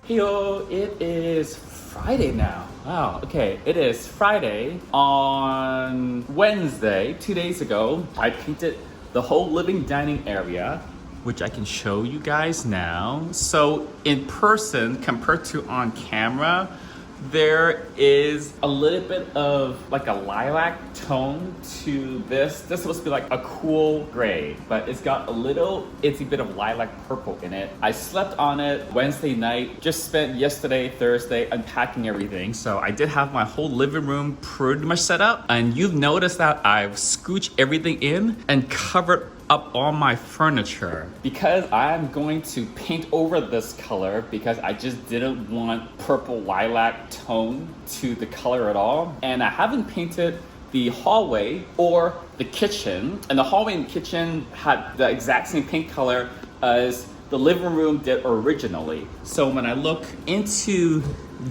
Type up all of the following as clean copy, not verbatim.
Heyo, it is Friday now. Wow, okay, it is Friday. On Wednesday, 2 days ago, I painted the whole living dining area, which I can show you guys now. So in person, compared to on camera, there is a little bit of like a lilac tone to this. This is supposed to be like a cool gray, but it's got a little itsy bit of lilac purple in it. I slept on it Wednesday night, just spent yesterday, Thursday, unpacking everything. So I did have my whole living room pretty much set up. And you've noticed that I've scooched everything in and covered up all my furniture because I'm going to paint over this color because I just didn't want purple lilac tone to the color at all. And I haven't painted the hallway or the kitchen, and the hallway and kitchen had the exact same paint color as the living room did originally. So when I look into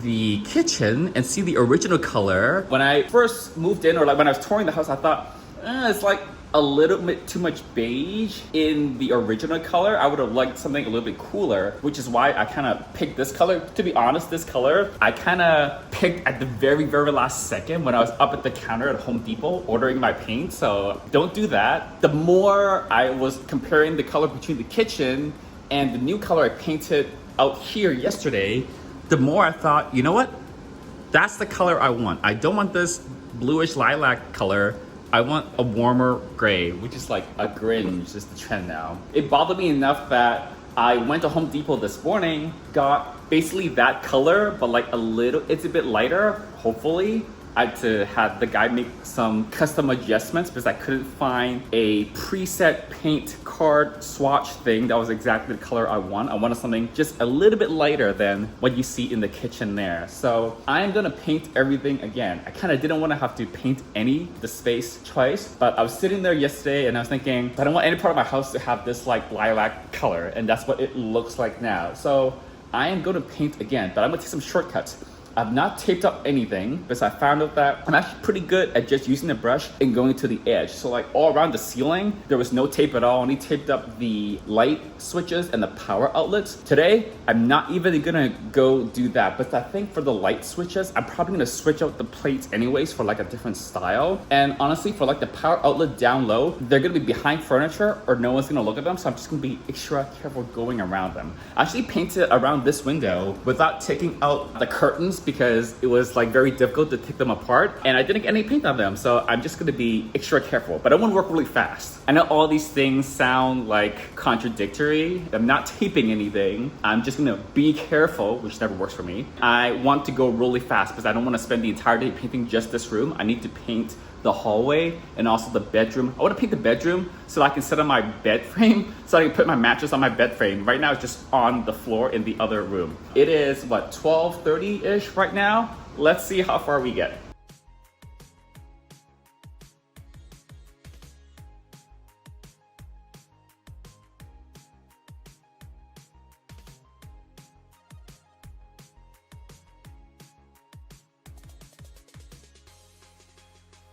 the kitchen and see the original color, when I first moved in, or like when I was touring the house, I thought, it's like a little bit too much beige in the original color. I would have liked something a little bit cooler, which is why I kind of picked this color. To be honest, this color, I kind of picked at the very, very last second when I was up at the counter at Home Depot ordering my paint. So don't do that. The more I was comparing the color between the kitchen and the new color I painted out here yesterday, the more I thought, you know what? That's the color I want. I don't want this bluish lilac color. I want a warmer gray, which is like a gringe, is the trend now. It bothered me enough that I went to Home Depot this morning, got basically that color, but like it's a bit lighter, hopefully. I had to have the guy make some custom adjustments because I couldn't find a preset paint card swatch thing that was exactly the color I want. I wanted something just a little bit lighter than what you see in the kitchen there. So I am gonna paint everything again. I kind of didn't want to have to paint the space twice, but I was sitting there yesterday and I was thinking, I don't want any part of my house to have this like lilac color, and that's what it looks like now. So I am gonna paint again, but I'm gonna take some shortcuts. I've not taped up anything because I found out that I'm actually pretty good at just using the brush and going to the edge. So like all around the ceiling, there was no tape at all. I only taped up the light switches and the power outlets. Today, I'm not even gonna go do that, but I think for the light switches, I'm probably gonna switch out the plates anyways for like a different style. And honestly, for like the power outlet down low, they're gonna be behind furniture or no one's gonna look at them. So I'm just gonna be extra careful going around them. I actually painted around this window without taking out the curtains because it was like very difficult to take them apart and I didn't get any paint on them. So I'm just gonna be extra careful, but I wanna work really fast. I know all these things sound like contradictory. I'm not taping anything. I'm just gonna be careful, which never works for me. I want to go really fast because I don't wanna spend the entire day painting just this room. I need to paint the hallway and also the bedroom. I want to paint the bedroom so I can sit on my bed frame, so I can put my mattress on my bed frame. Right now it's just on the floor in the other room. It is what, 12:30-ish right now? Let's see how far we get.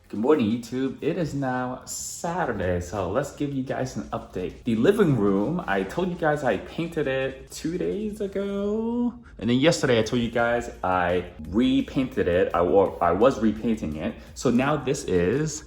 Good morning, YouTube. It is now Saturday, so let's give you guys an update. The living room, I told you guys I painted it 2 days ago. And then yesterday I told you guys I repainted it. I was repainting it. So now this is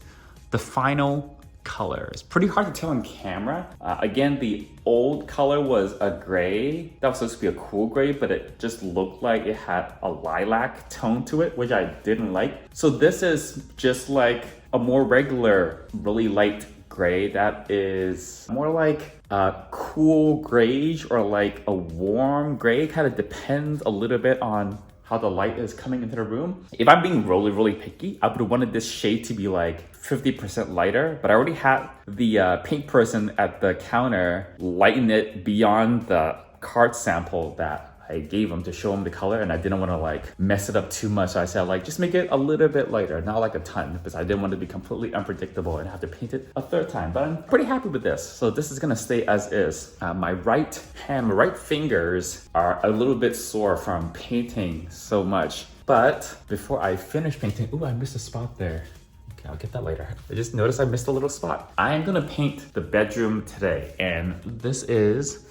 the final color. It's pretty hard to tell on camera. Again, the old color was a gray. That was supposed to be a cool gray, but it just looked like it had a lilac tone to it, which I didn't like. So this is just like a more regular, really light gray that is more like a cool grayish or like a warm gray. Kind of depends a little bit on how the light is coming into the room. If I'm being really, really picky, I would have wanted this shade to be like 50% lighter, but I already had the paint person at the counter lighten it beyond the card sample that I gave him to show him the color, and I didn't want to like mess it up too much. So I said like, just make it a little bit lighter, not like a ton, because I didn't want to be completely unpredictable and have to paint it a third time. But I'm pretty happy with this. So this is gonna stay as is. My right fingers are a little bit sore from painting so much. But before I finish painting, ooh, I missed a spot there. Okay, I'll get that later. I just noticed I missed a little spot. I am gonna paint the bedroom today, and this is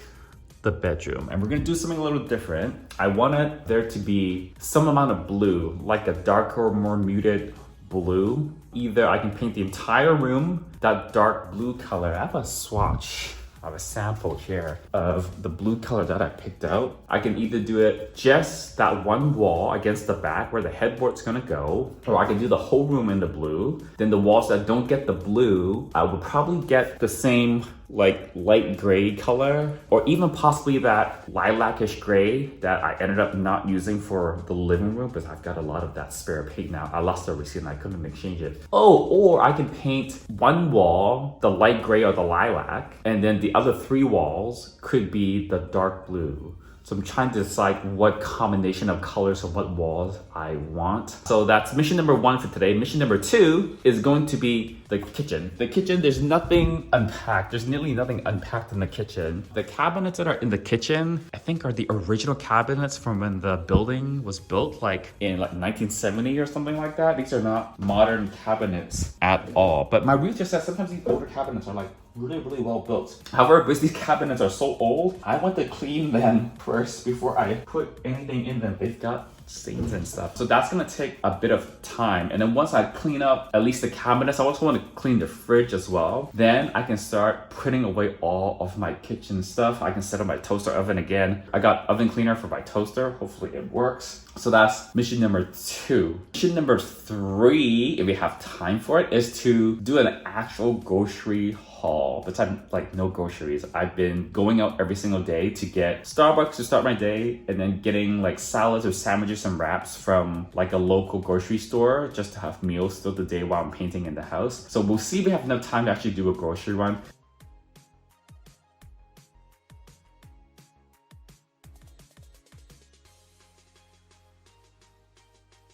the bedroom, and we're gonna do something a little different. I wanted there to be some amount of blue, like a darker, more muted blue. Either I can paint the entire room that dark blue color. I have a swatch. I have a sample here of the blue color that I picked out. I can either do it just that one wall against the back where the headboard's gonna go, or I can do the whole room in the blue. Then the walls that don't get the blue, I would probably get the same like light gray color, or even possibly that lilac-ish gray that I ended up not using for the living room because I've got a lot of that spare paint now. I lost the receipt and I couldn't exchange it. Oh, or I can paint one wall the light gray or the lilac, and then the other 3 walls could be the dark blue. So I'm trying to decide what combination of colors of what walls I want. So that's mission number 1 for today. Mission number 2 is going to be the kitchen. The kitchen, there's nothing unpacked. There's nearly nothing unpacked in the kitchen. The cabinets that are in the kitchen, I think are the original cabinets from when the building was built, like in like 1970 or something like that. These are not modern cabinets at all. But my roof just says sometimes these older cabinets are like really well built. However, because these cabinets are so old, I want to clean them first before I put anything in them. They've got stains and stuff. So that's gonna take a bit of time. And then once I clean up at least the cabinets, I also want to clean the fridge as well. Then I can start putting away all of my kitchen stuff. I can set up my toaster oven again. I got oven cleaner for my toaster. Hopefully it works. So that's mission number 2. Mission number 3, if we have time for it, is to do an actual grocery haul. But I'm like no groceries. I've been going out every single day to get Starbucks to start my day, and then getting like salads or sandwiches and wraps from like a local grocery store just to have meals throughout the day while I'm painting in the house. So we'll see if we have enough time to actually do a grocery run.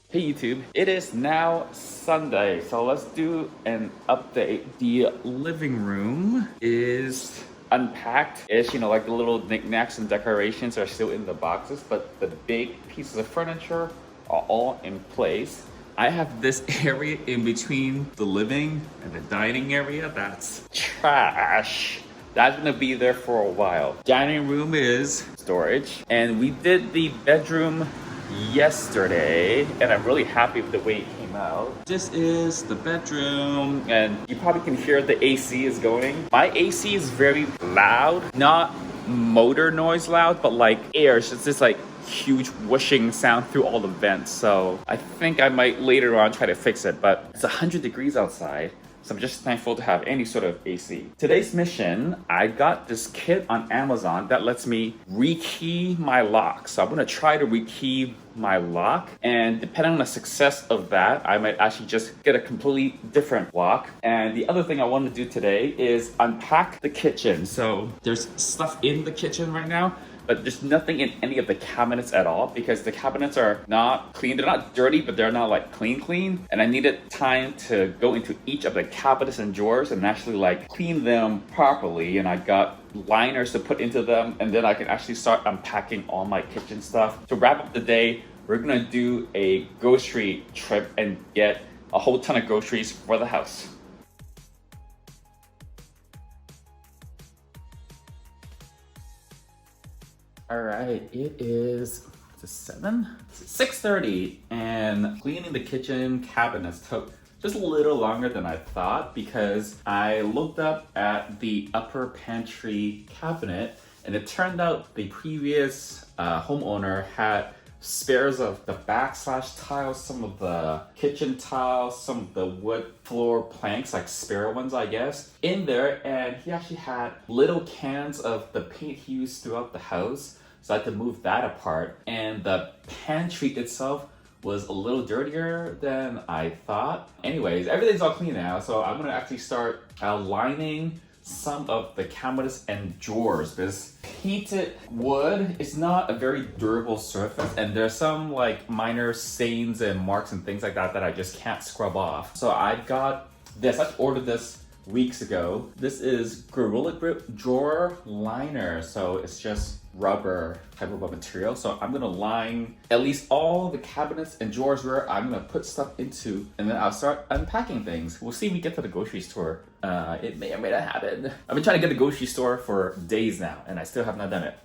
Hey YouTube, it is now Sunday, so let's do an update. The living room is unpacked. It's, you know, like the little knickknacks and decorations are still in the boxes, but the big pieces of furniture are all in place. I have this area in between the living and the dining area that's trash. That's gonna be there for a while. Dining room is storage, and we did the bedroom yesterday, and I'm really happy with the way it came out. This is the bedroom, and you probably can hear the AC is going. My AC is very loud, not motor noise loud, but like air. It's just this like huge whooshing sound through all the vents. So I think I might later on try to fix it, but it's 100 degrees outside. So I'm just thankful to have any sort of AC. Today's mission, I got this kit on Amazon that lets me rekey my lock. So I'm gonna try to rekey my lock, and depending on the success of that, I might actually just get a completely different lock. And the other thing I want to do today is unpack the kitchen. So there's stuff in the kitchen right now, but there's nothing in any of the cabinets at all because the cabinets are not clean. They're not dirty, but they're not like clean. And I needed time to go into each of the cabinets and drawers and actually like clean them properly. And I got liners to put into them, and then I can actually start unpacking all my kitchen stuff. To wrap up the day, we're gonna do a grocery trip and get a whole ton of groceries for the house. All right, it is 6:30, and cleaning the kitchen cabinets took just a little longer than I thought because I looked up at the upper pantry cabinet, and it turned out the previous homeowner had spares of the backslash tiles, some of the kitchen tiles, some of the wood floor planks, like spare ones, I guess, in there. And he actually had little cans of the paint he used throughout the house. So I had to move that apart. And the pantry itself was a little dirtier than I thought. Anyways, everything's all clean now. So I'm gonna actually start lining some of the cabinets and drawers. This painted wood is not a very durable surface, and there's some like minor stains and marks and things like that that I just can't scrub off. So I got this. I ordered this weeks ago. This is Gorilla Grip drawer liner. So it's just rubber type of a material. So I'm gonna line at least all the cabinets and drawers where I'm gonna put stuff into, and then I'll start unpacking things. We'll see when we get to the grocery store. It may or may not happen. I've been trying to get to the grocery store for days now, and I still have not done it.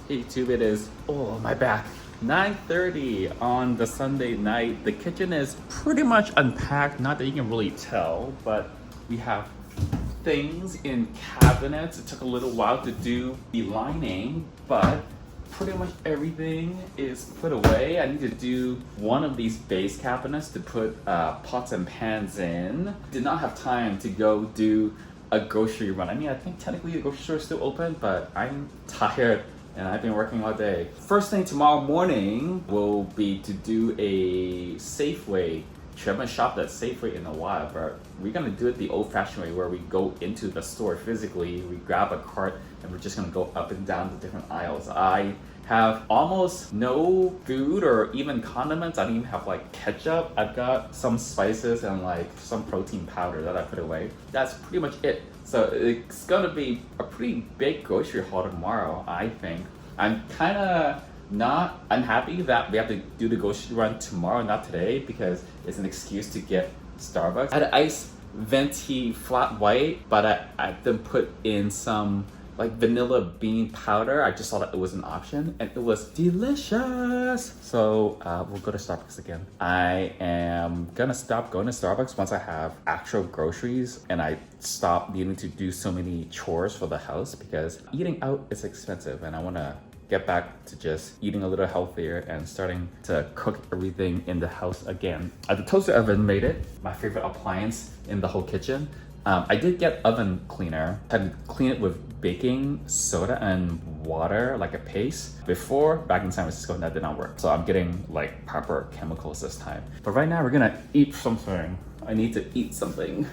Hey YouTube, it is, oh my back, 9:30 on the Sunday night. The kitchen is pretty much unpacked, not that you can really tell, but we have things in cabinets. It took a little while to do the lining, but pretty much everything is put away. I need to do one of these base cabinets to put pots and pans in. Did not have time to go do a grocery run. I mean, I think technically the grocery store is still open, but I'm tired and I've been working all day. First thing tomorrow morning will be to do a Safeway trip. I haven't shopped at Safeway in a while, but we're gonna do it the old-fashioned way where we go into the store physically, we grab a cart, and we're just gonna go up and down the different aisles. I have almost no food or even condiments. I don't even have like ketchup. I've got some spices and like some protein powder that I put away. That's pretty much it. So it's gonna be a pretty big grocery haul tomorrow, I think. I'm kinda not unhappy that we have to do the grocery run tomorrow, not today, because it's an excuse to get Starbucks. I had an iced venti flat white, but I then put in some like vanilla bean powder. I just saw that it was an option and it was delicious. So we'll go to Starbucks again. I am gonna stop going to Starbucks once I have actual groceries and I stop needing to do so many chores for the house, because eating out is expensive and I wanna get back to just eating a little healthier and starting to cook everything in the house again. The toaster oven made it, my favorite appliance in the whole kitchen. I did get oven cleaner. I had to clean it with baking soda and water, like a paste. Before, back in San Francisco, that did not work. So I'm getting like proper chemicals this time. But right now we're gonna eat something. I need to eat something.